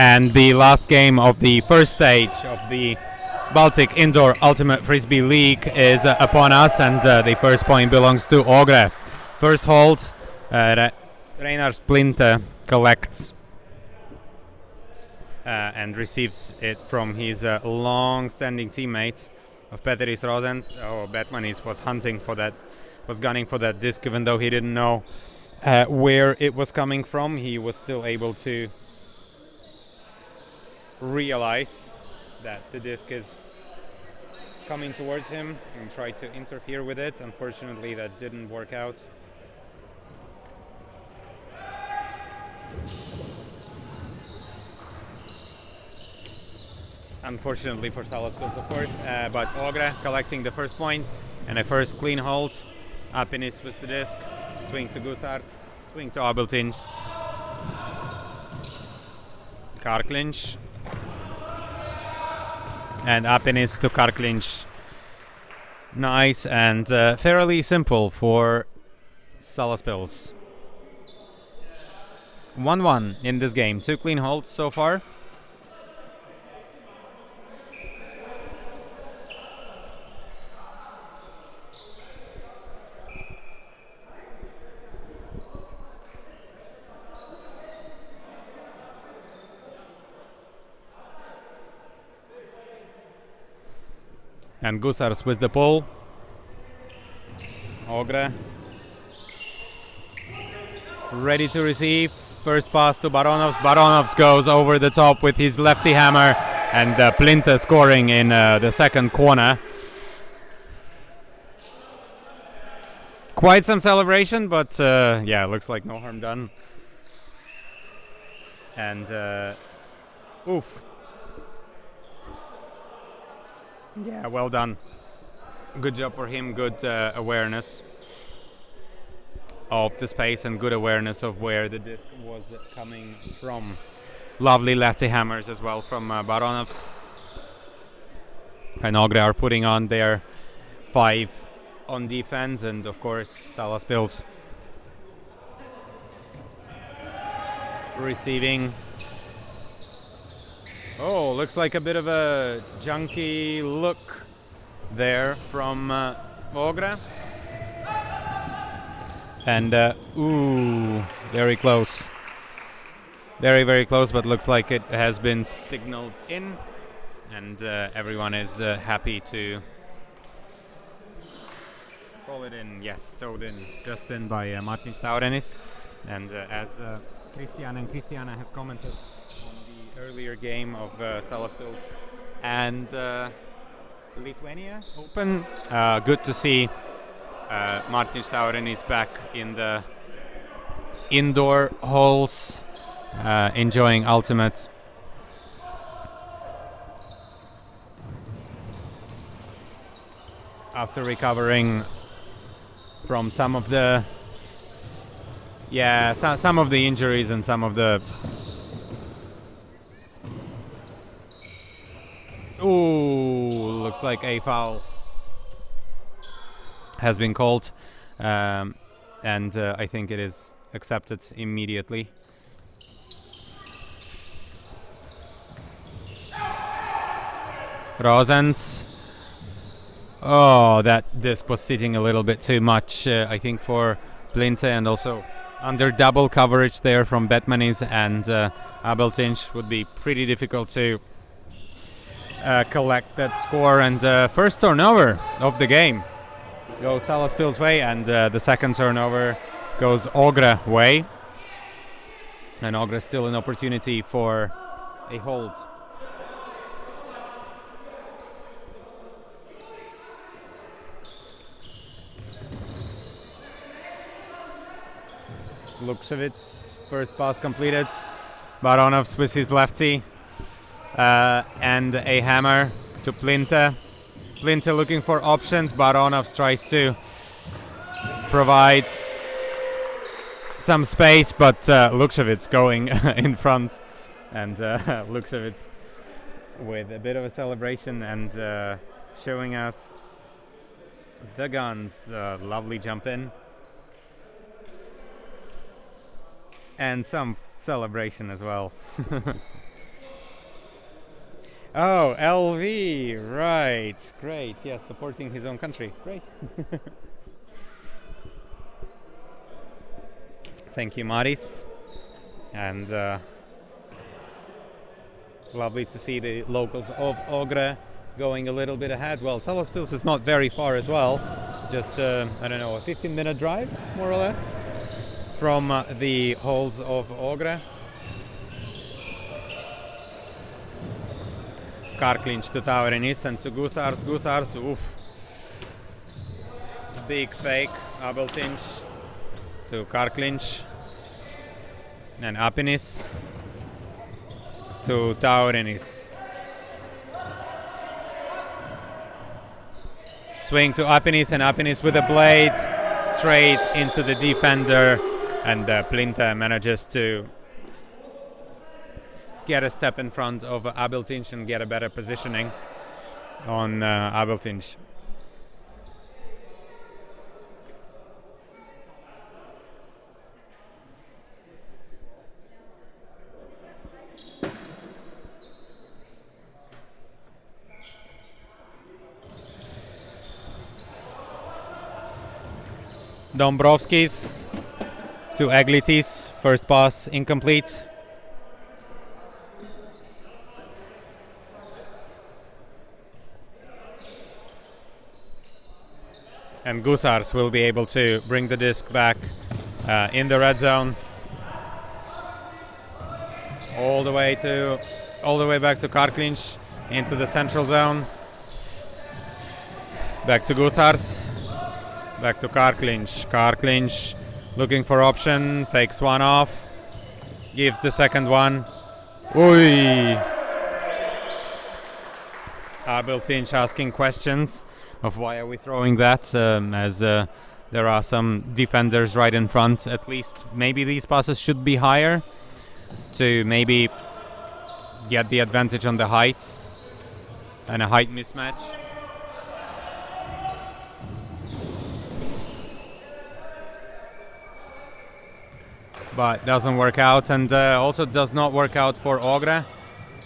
And the last game of the first stage of the Baltic Indoor Ultimate Frisbee League is upon us, and the first point belongs to Ogre. First hold, Reinar Splinte collects and receives it from his long-standing teammate of Peteris Rosens. Oh, Batmanis was hunting for that, was gunning for that disc, even though he didn't know where it was coming from. He was still able to realize that the disc is coming towards him and try to interfere with it. Unfortunately, that didn't work out. Unfortunately for Salaspils, of course, but Ogre collecting the first point and a first clean hold. Apinis with the disc, swing to Gusars, swing to Abeltinch, Karklinch, and Apinis to Karklinch. Nice and fairly simple for Salaspils. 1-1 in this game, 2 clean holds so far. And Gusars with the pull. Ogre ready to receive. First pass to Baronovs. Baronovs goes over the top with his lefty hammer, and Plinte scoring in the second corner. Quite some celebration, but yeah, looks like no harm done. And oof. Yeah, well done. Good job for him, good awareness of the space and good awareness of where the disc was coming from. Lovely lefty hammers as well from Baronovs. And Ogre are putting on their 5 on defense, and of course Salaspils receiving. Oh, looks like a bit of a junky look there from Ogre. And ooh, very close. Very, very close, but looks like it has been signaled in. And everyone is happy to call it in. Yes, towed in, just in by Martin Staurenis. And as Christiana has commented on the earlier game of Salaspils and Lithuania Open, good to see Martin Staurenis back in the indoor halls, enjoying Ultimate. After recovering from some of the some of the injuries and some of the looks like a foul has been called, and I think it is accepted immediately. Rosens. Oh, that disc was sitting a little bit too much, I think, for Plinte, and also under double coverage there from Batmanis and Abeltinch would be pretty difficult to collect that score. And first turnover of the game goes Salaspils' way, and the second turnover goes Ogre way. And Ogre still an opportunity for a hold. Luksevitz, first pass completed. Baronovs with his lefty and a hammer to Plinte. Plinte looking for options. Baronovs tries to provide some space, but Luksevitz going in front, and Luksevitz with a bit of a celebration and showing us the guns. Lovely jump in. And some celebration as well. Oh, LV, right, great. Yeah, supporting his own country, great. Thank you, Maris. And lovely to see the locals of Ogre going a little bit ahead. Well, Salaspils is not very far as well. Just, I don't know, a 15-minute drive, more or less, from the halls of Ogre. Karklinch to Taurinis and to Gusars. Gusars, oof. Big fake, Abeltinch to Karklinch. And Apinis to Taurinis. Swing to Apinis, and Apinis with a blade straight into the defender, and Plinta manages to get a step in front of Abeltinch and get a better positioning on Abeltinch. Dombrovskis to Aglitis, first pass incomplete. And Gusars will be able to bring the disc back in the red zone. All the way back to Karklinch into the central zone. Back to Gusars. Back to Karklinch. Karklinch looking for option, fakes one off, gives the second one. Oi! Abeltinch asking questions of why are we throwing that, as there are some defenders right in front. At least maybe these passes should be higher to maybe get the advantage on the height and a height mismatch. But doesn't work out, and also does not work out for Ogre.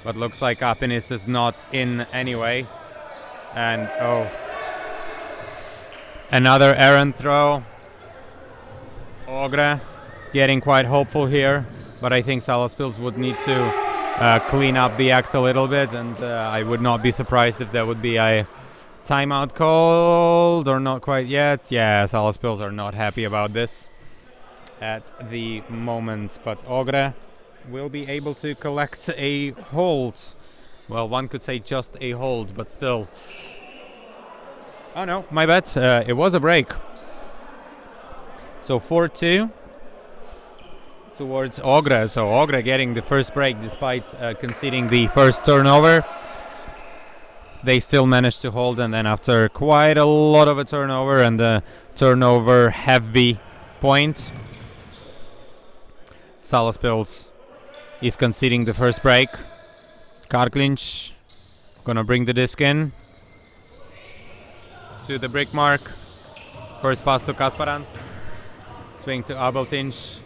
But looks like Apinis is not in anyway. And oh, another errant throw. Ogre getting quite hopeful here, but I think Salaspils would need to clean up the act a little bit, and I would not be surprised if there would be a timeout called, or not quite yet. Yeah, Salaspils are not happy about this at the moment, but Ogre will be able to collect a hold. Well, one could say just a hold, but still. Oh no, my bad, it was a break. So 4-2 towards Ogre. So Ogre getting the first break despite conceding the first turnover. They still managed to hold, and then after quite a lot of a turnover and a turnover heavy point, Salaspils is conceding the first break. Karklinch gonna bring the disc in to the brick mark. First pass to Kasparans. Swing to Abeltinch.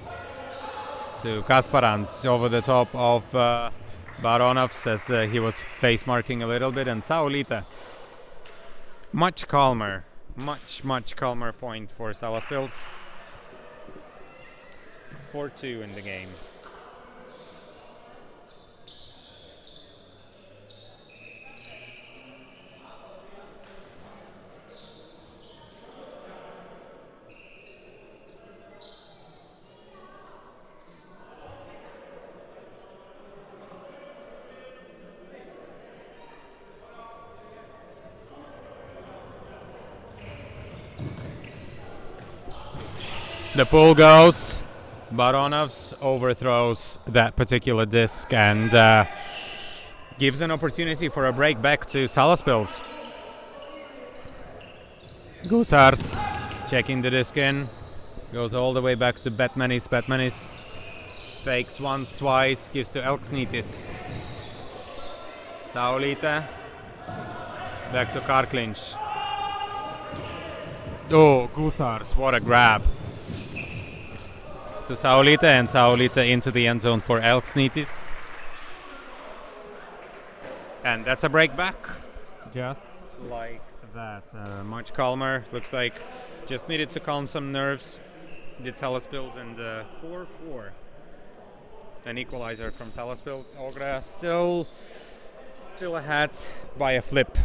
To Kasparans over the top of Baronovs, as he was face marking a little bit, and Saulita. Much calmer point for Salaspils. 4-2 in the game. The pull goes. Baronovs overthrows that particular disc and gives an opportunity for a break back to Salaspils. Gusars checking the disc in. Goes all the way back to Batmanis. Batmanis fakes once, twice, gives to Elksnitis. Saulita. Back to Karklinch. Oh, Gusars, what a grab. To Saulita, and Saulita into the end zone for Elksnitis. And that's a break back. Just like that. Much calmer. Looks like just needed to calm some nerves. Did Salaspils and 4-4. An equalizer from Salaspils. Ogre still ahead by a flip.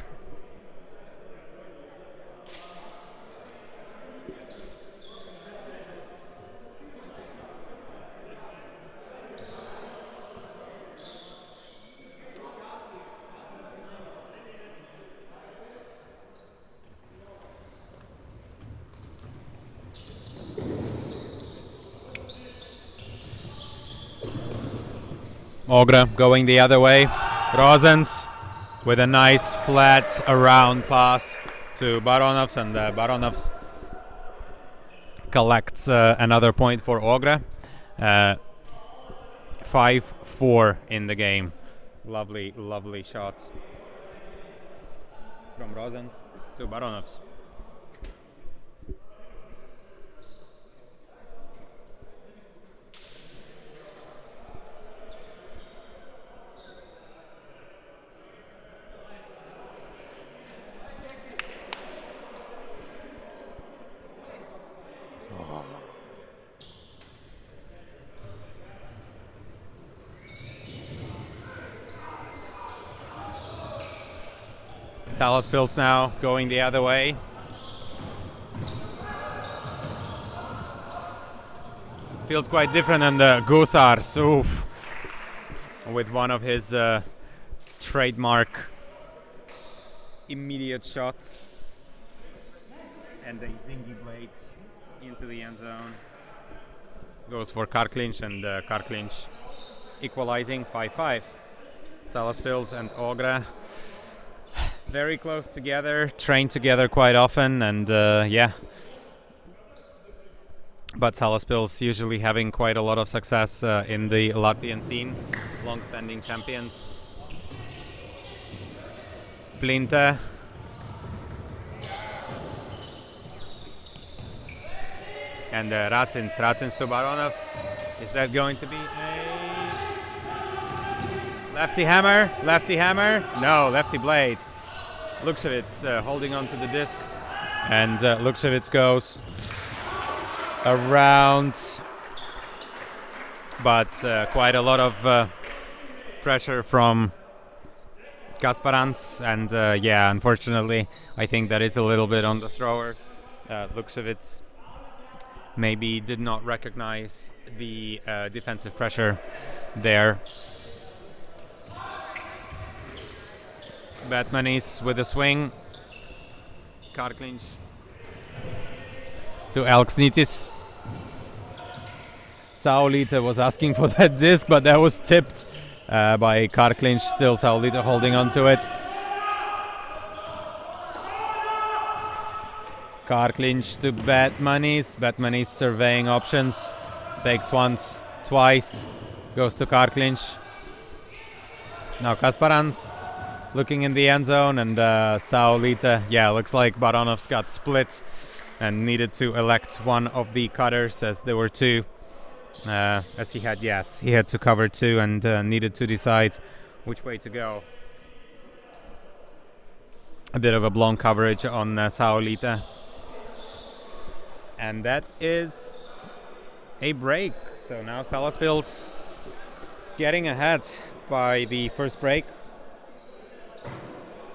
Ogre going the other way. Rozens with a nice flat around pass to Baronovs, and Baronovs collects another point for Ogre. 5-4 in the game. Lovely, lovely shot from Rozens to Baronovs. Salaspils now going the other way. Feels quite different than the Gusars. Oof. With one of his trademark immediate shots. And the zingy blades into the end zone. Goes for car clinch, and car clinch equalizing 5-5. Salaspils and Ogre very close together, train together quite often, and yeah. But Salaspils usually having quite a lot of success in the Latvian scene, long-standing champions. Plinte. And Racins to Baronovs. Is that going to be a lefty hammer? Lefty hammer? No, lefty blade. Lukševits holding on to the disc, and Lukševits goes around, but quite a lot of pressure from Kasparans, and yeah, unfortunately, I think that is a little bit on the thrower. Lukševits maybe did not recognize the defensive pressure there. Batmanis with a swing. Karklinch to Elksnitis. Saulita was asking for that disc, but that was tipped by Karklinch. Still Saulita holding on to it. Karklinch to Batmanis. Batmanis surveying options. Takes once, twice. Goes to Karklinch. Now Kasparans looking in the end zone, and Saulita, yeah, looks like Baronovs got split and needed to elect one of the cutters, as there were two. As he had to cover two, and needed to decide which way to go. A bit of a blown coverage on Saulita. And that is a break. So now Salaspils getting ahead by the first break.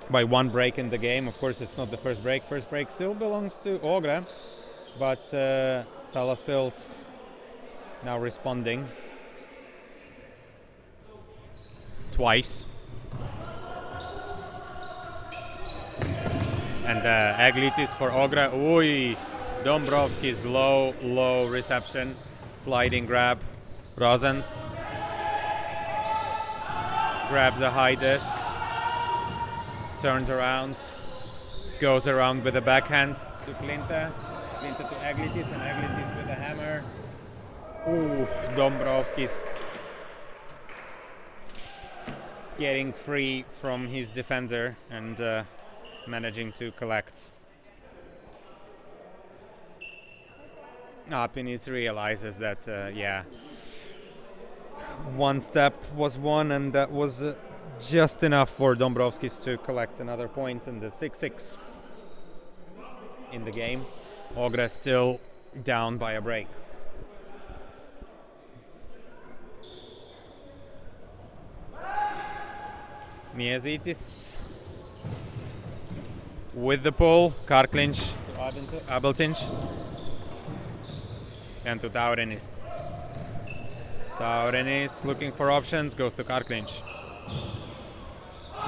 By one break in the game. Of course, it's not the first break. First break still belongs to Ogre, but Salaspils now responding twice. And Aglitis for Ogre. Ui, Dombrovski's low reception. Sliding grab. Rozens grabs a high disc. Turns around, goes around with a backhand to Plinte. Plinte to Aglitis, and Aglitis with a hammer. Ooh, Dombrovskis getting free from his defender and managing to collect. Apinis realizes that, yeah, one step was won, and that was just enough for Dombrovskis to collect another point in the 6-6 in the game. Ogre still down by a break. Miezītis with the pull, Karkliņš to Abeltiņš and to Taurenis. Taurenis looking for options, goes to Karkliņš.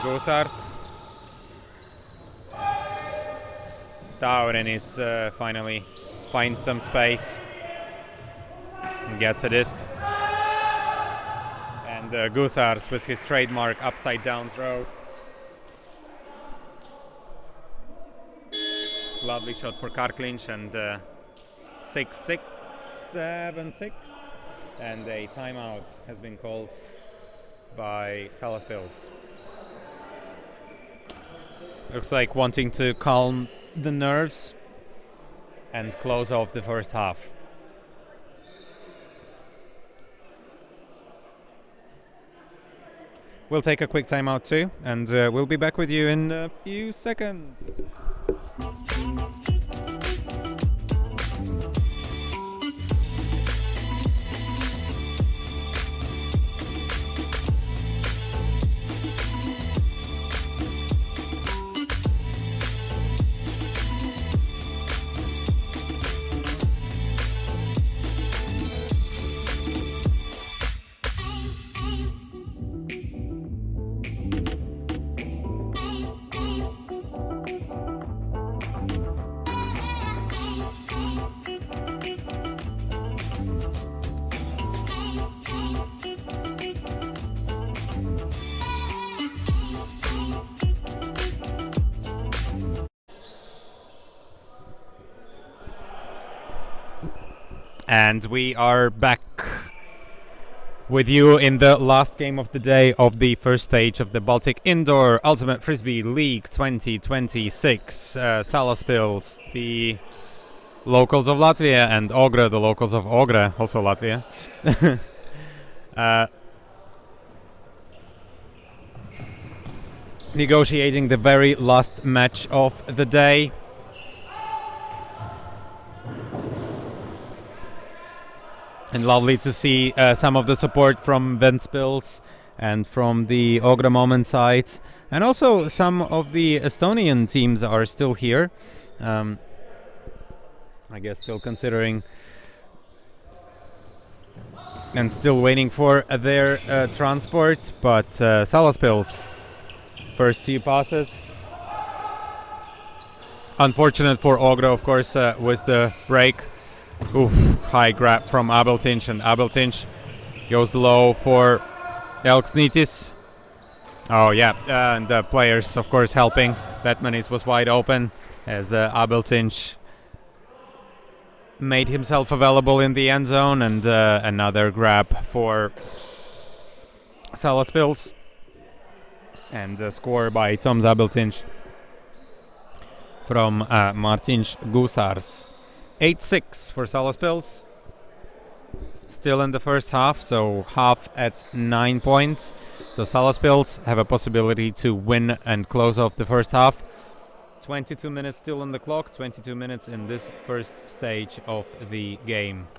Gusars. Taurenis finally finds some space and gets a disc. And Gusars with his trademark upside down throws. Lovely shot for Karkliņš and 6-6, 7-6. And a timeout has been called by Salaspils. Looks like wanting to calm the nerves and close off the first half. We'll take a quick timeout too, and we'll be back with you in a few seconds. And we are back with you in the last game of the day of the first stage of the Baltic Indoor Ultimate Frisbee League 2026. Salaspils, the locals of Latvia, and Ogre, the locals of Ogre, also Latvia. Negotiating the very last match of the day. And lovely to see some of the support from Ventspils and from the Ogre Moment side. And also some of the Estonian teams are still here. I guess still considering and still waiting for their transport. But Salaspils, first few passes. Unfortunate for Ogre, of course, was the break. Oof, high grab from Abeltiņš, and Abeltiņš goes low for Elksnītis. Oh yeah, and the players of course helping. Batmanis was wide open as Abeltiņš made himself available in the end zone, and another grab for Salaspils. And a score by Toms Abeltiņš from Mārtiņš Gusars. 8-6 for Salaspils. Still in the first half, so half at 9 points. So Salaspils have a possibility to win and close off the first half. 22 minutes still on the clock, 22 minutes in this first stage of the game.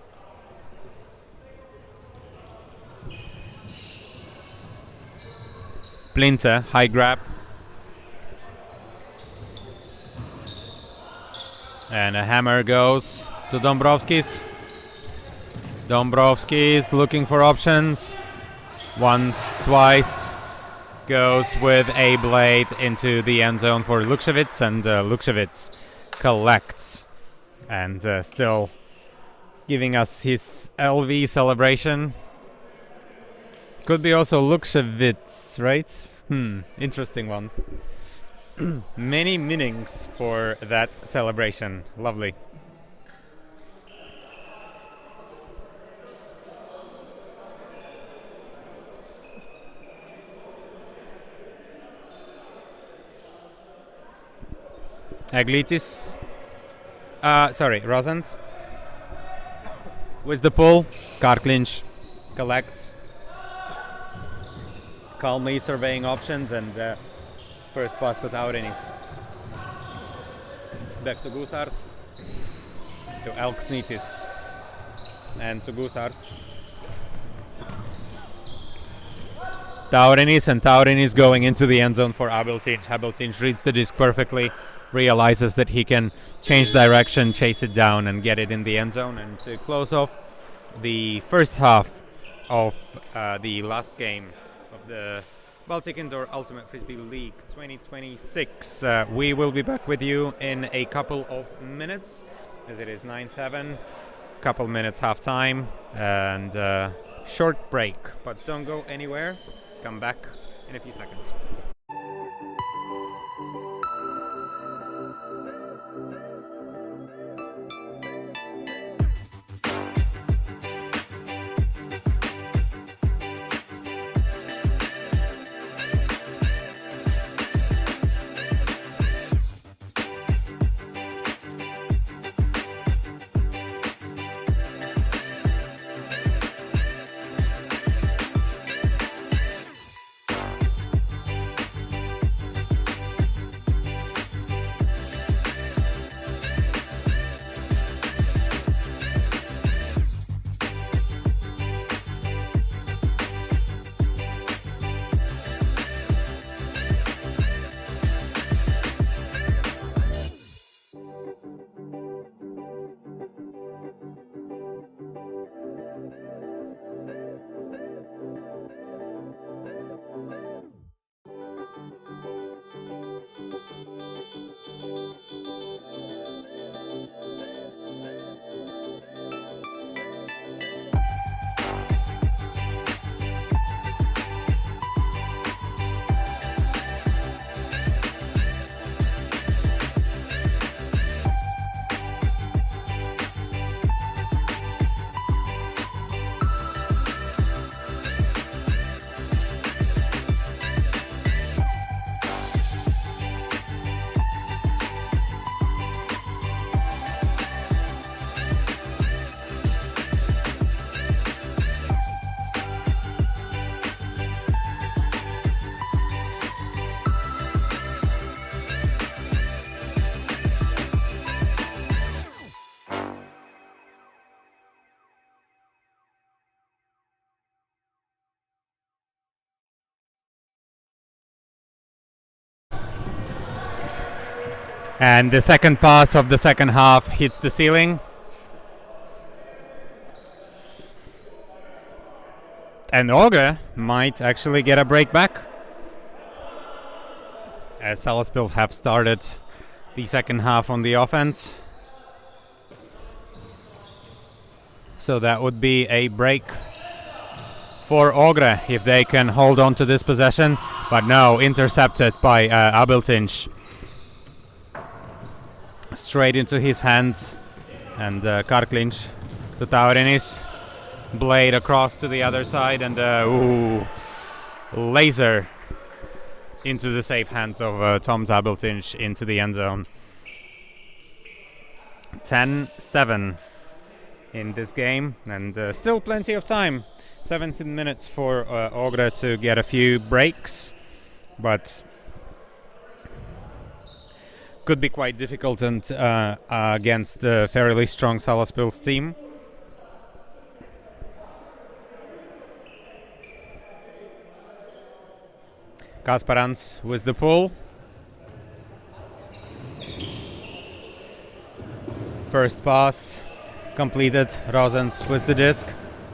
Plinte, high grab. And a hammer goes to Dombrovskis. Dombrovskis looking for options. Once, twice. Goes with a blade into the end zone for Lukševits, and Lukševits collects. And still giving us his LV celebration. Could be also Lukševits, right? Interesting ones. Many meanings for that celebration. Lovely. Aglitis. Rosens. With the pull. Karkliņš collects. calmly surveying options, and first pass to Taurinis. Back to Gusars, to Elksnītis, and to Gusars. Taurinis going into the end zone for Abeltinch. Abeltinch reads the disc perfectly, realizes that he can change direction, chase it down, and get it in the end zone. And to close off the first half of the last game of the Baltic Indoor Ultimate Frisbee League 2026. We will be back with you in a couple of minutes, as it is 9-7. Couple minutes half time and short break. But don't go anywhere. Come back in a few seconds. And the second pass of the second half hits the ceiling. And Ogre might actually get a break back, as Salaspils have started the second half on the offense. So that would be a break for Ogre if they can hold on to this possession. But no, intercepted by Abeltinch. Straight into his hands, and Karklinch to Taurinis, blade across to the other side, and laser into the safe hands of Tom Abeltinch into the end zone. 10-7 in this game, and still plenty of time. 17 minutes for Ogre to get a few breaks, but could be quite difficult and against the fairly strong Salaspils team. Kasparans with the pull. First pass completed. Rosens with the disc.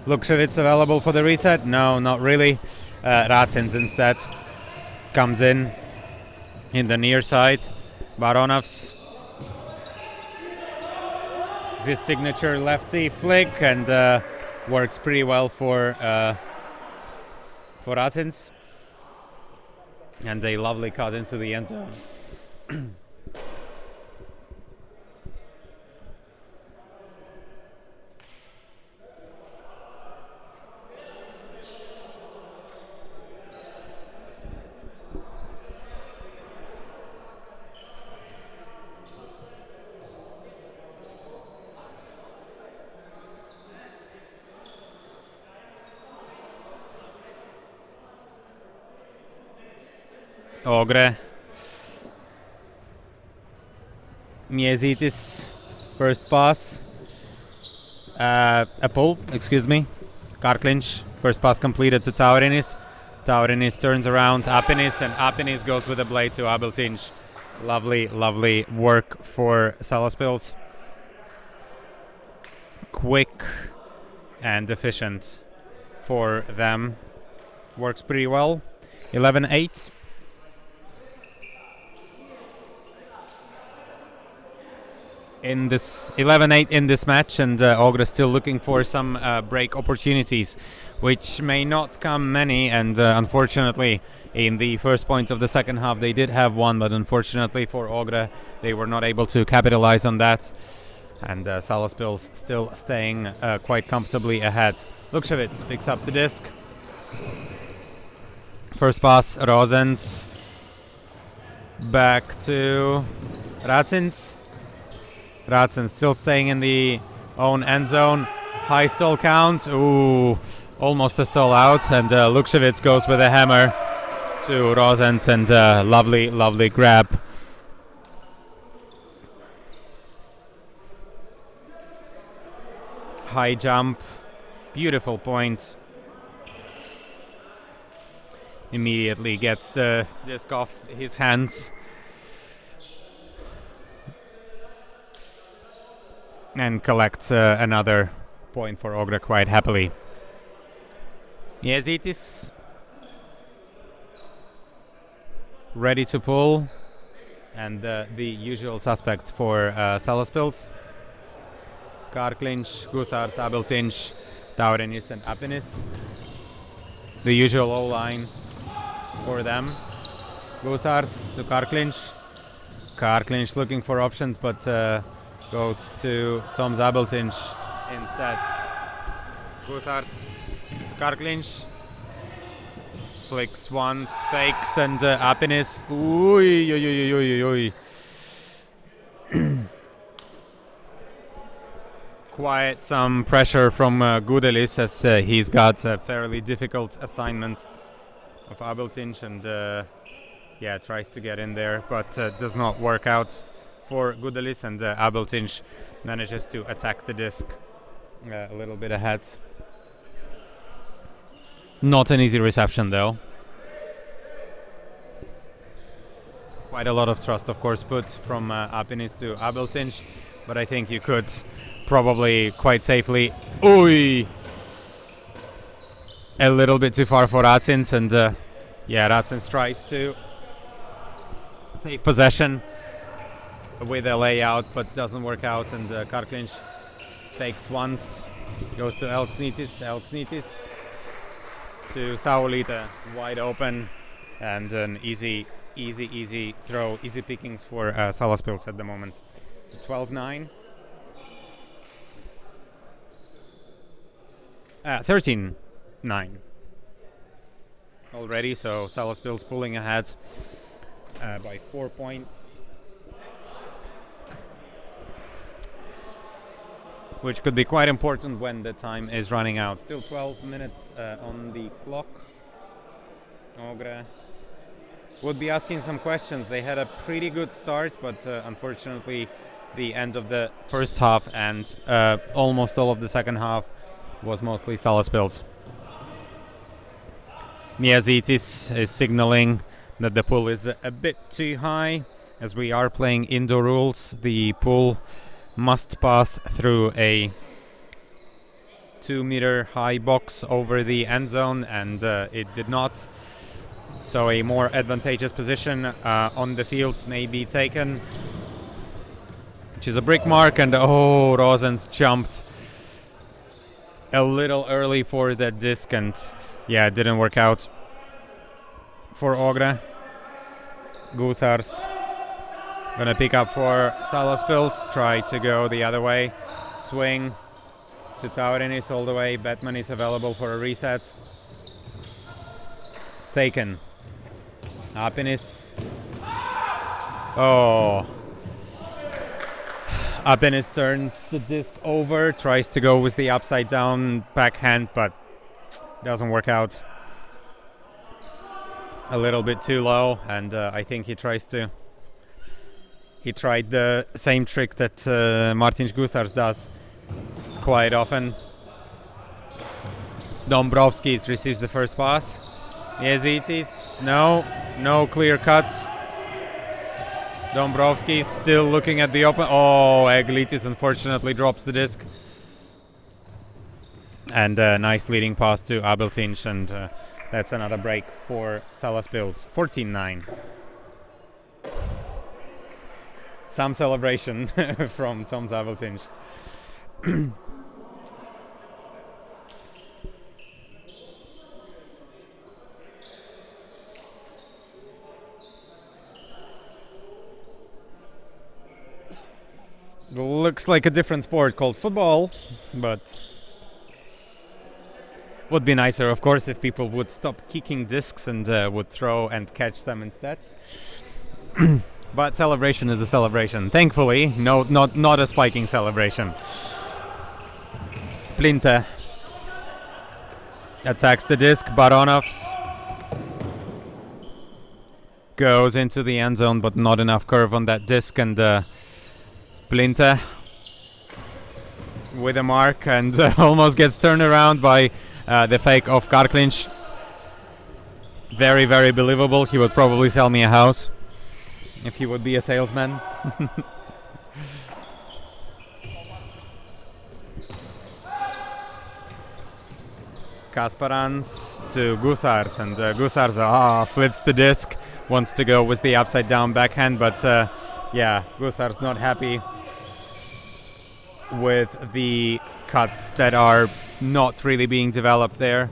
Lukševic available for the reset? No, not really. Racins instead comes in the near side. Baronovs, his signature lefty flick, and works pretty well for Racins. And a lovely cut into the end zone. Ogre. Miezitis, first pass. A pull, excuse me. Karklinš, first pass completed to Taurinis. Taurinis turns around Apinis, and Apinis goes with a blade to Abeltinj. Lovely, lovely work for Salaspils. Quick and efficient for them. Works pretty well. 11-8. In this 11-8 in this match, and Ogre still looking for some break opportunities, which may not come many, and unfortunately in the first point of the second half they did have one, but unfortunately for Ogre they were not able to capitalize on that, and Salaspils still staying quite comfortably ahead. Lukševic picks up the disc. First pass, Rosens. Back to Racins. Racins still staying in the own end zone. High stall count. Ooh, almost a stall out. And Lukševic goes with a hammer to Rosens, and lovely, lovely grab. High jump. Beautiful point. Immediately gets the disc off his hands. And collects another point for Ogre quite happily. Miezitis ready to pull, and the usual suspects for Salaspils. Karklinš, Gusars, Abeltinj, Taurinis and Apinis. The usual O-line for them. Gusars to Karklinš. Karklinš looking for options, but goes to Tom Abeltinj instead. Gusars, Karklinš. Flicks once, fakes, and Apinis. Quite some pressure from Gudelis, as he's got a fairly difficult assignment of Abeltinj, and yeah, tries to get in there, but does not work out for Gudelis, and Abeltinj manages to attack the disc a little bit ahead. Not an easy reception though. Quite a lot of trust, of course, put from Apinis to Abeltinj, but I think you could probably quite safely. Ooh! A little bit too far for Racins, and yeah, Racins tries to save possession with a layout, but doesn't work out, and Karklinš fakes once, goes to Elksnitis to Saulita, wide open, and an easy throw, easy pickings for Salaspils at the moment. So 12-9. 13-9 already, so Salaspils pulling ahead by 4 points, which could be quite important when the time is running out. Still 12 minutes on the clock. Ogre would be asking some questions. They had a pretty good start, but unfortunately the end of the first half and almost all of the second half was mostly Salaspils. Miezitis is signaling that the pull is a bit too high. As we are playing indoor rules, the pull must pass through a 2-meter high box over the end zone, and it did not. So a more advantageous position on the field may be taken, which is a brick mark, and oh, Rosens jumped a little early for the disc, and yeah, it didn't work out for Ogre. Gusars gonna pick up for Salaspils, try to go the other way, swing to Taurinis all the way. Batman is available for a reset. Taken. Apinis. Oh. Apinis turns the disc over, tries to go with the upside down backhand, but doesn't work out. a little bit too low, and I think he tried the same trick that Martins Gusars does quite often. Dombrovskis receives the first pass. Jezitis, no clear cuts. Dombrovskis still looking at the open. Oh, Eglitis unfortunately drops the disc. And a nice leading pass to Abeltinch, and that's another break for Salaspils. 14-9. Some celebration from Tom Abeltinch. Looks like a different sport called football, but would be nicer, of course, if people would stop kicking discs and would throw and catch them instead. But celebration is a celebration. Thankfully, not a spiking celebration. Plinte attacks the disc. Baronovs goes into the end zone, but not enough curve on that disc, and Plinte with a mark, and almost gets turned around by the fake of Karklinch. Very, very believable. He would probably sell me a house if he would be a salesman. Kasparans to Gusars, and Gusars flips the disc, wants to go with the upside down backhand, but yeah, Gusars not happy with the cuts that are not really being developed there.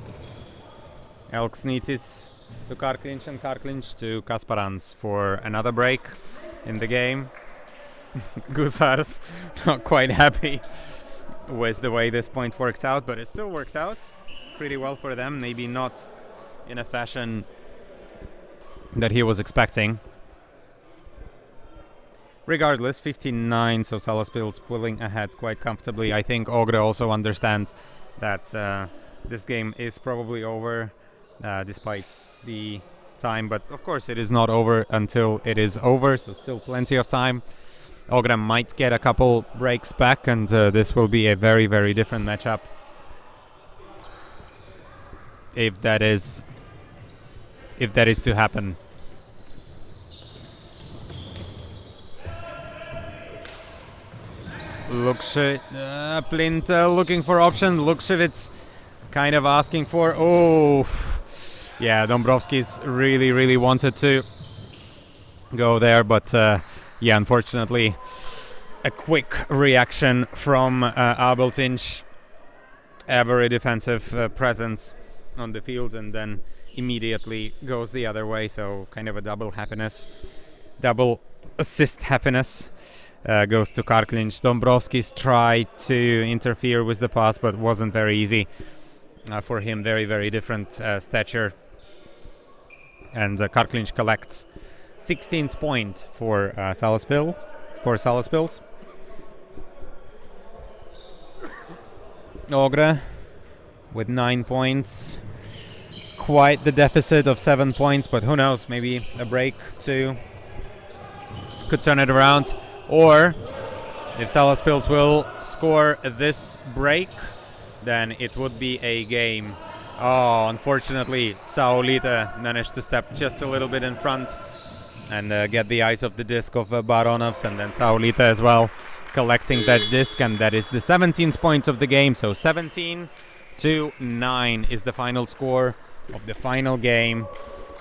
Elksnitis to Karklinch, and Karklinch to Kasparans for another break in the game. Gusars not quite happy with the way this point worked out, but it still worked out pretty well for them. Maybe not in a fashion that he was expecting. Regardless, 15-9, so Salaspils pulling ahead quite comfortably. I think Ogre also understands that this game is probably over, despite the time. But of course, it is not over until it is over, so still plenty of time. Ogre might get a couple breaks back, and this will be a very, very different matchup if that is to happen. Plinte looking for option. Lukshevitz kind of asking for. Oh, yeah, Dombrovskis really wanted to go there, but yeah, unfortunately, a quick reaction from Abeltinch. A very defensive presence on the field, and then immediately goes the other way. So kind of a double assist happiness. Goes to Karklinch. Dombrovskis tried to interfere with the pass, but wasn't very easy for him. Very different stature. And Karklinch collects 16th point for Salaspils. Ogre with 9 points. Quite the deficit of 7 points, but who knows? Maybe a break too could turn it around. Or if Salaspils will score this break, then it would be a game. Oh, unfortunately, Saulite managed to step just a little bit in front and get the eyes of the disc of Baronovs, and then Saulite as well collecting that disc, and that is the 17th point of the game. So 17-9 is the final score of the final game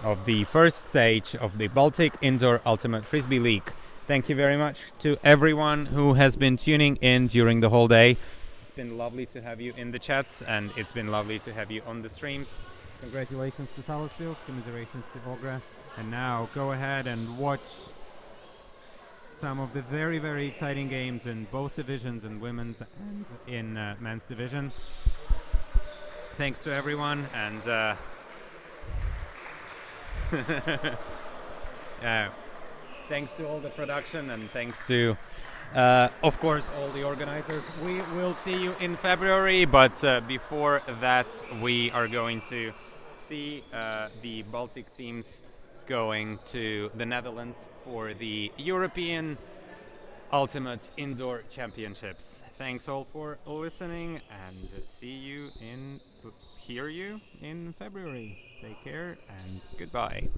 of the first stage of the Baltic Indoor Ultimate Frisbee League. Thank you very much to everyone who has been tuning in during the whole day. It's been lovely to have you in the chats, and it's been lovely to have you on the streams. Congratulations to Salaspils, commiserations to Ogre. And now go ahead and watch some of the very exciting games in both divisions, in women's and in men's division. Thanks to everyone, and thanks to all the production, and thanks to, of course, all the organizers. We will see you in February, but before that, we are going to see the Baltic teams going to the Netherlands for the European Ultimate Indoor Championships. Thanks all for listening, and hear you in February. Take care and goodbye.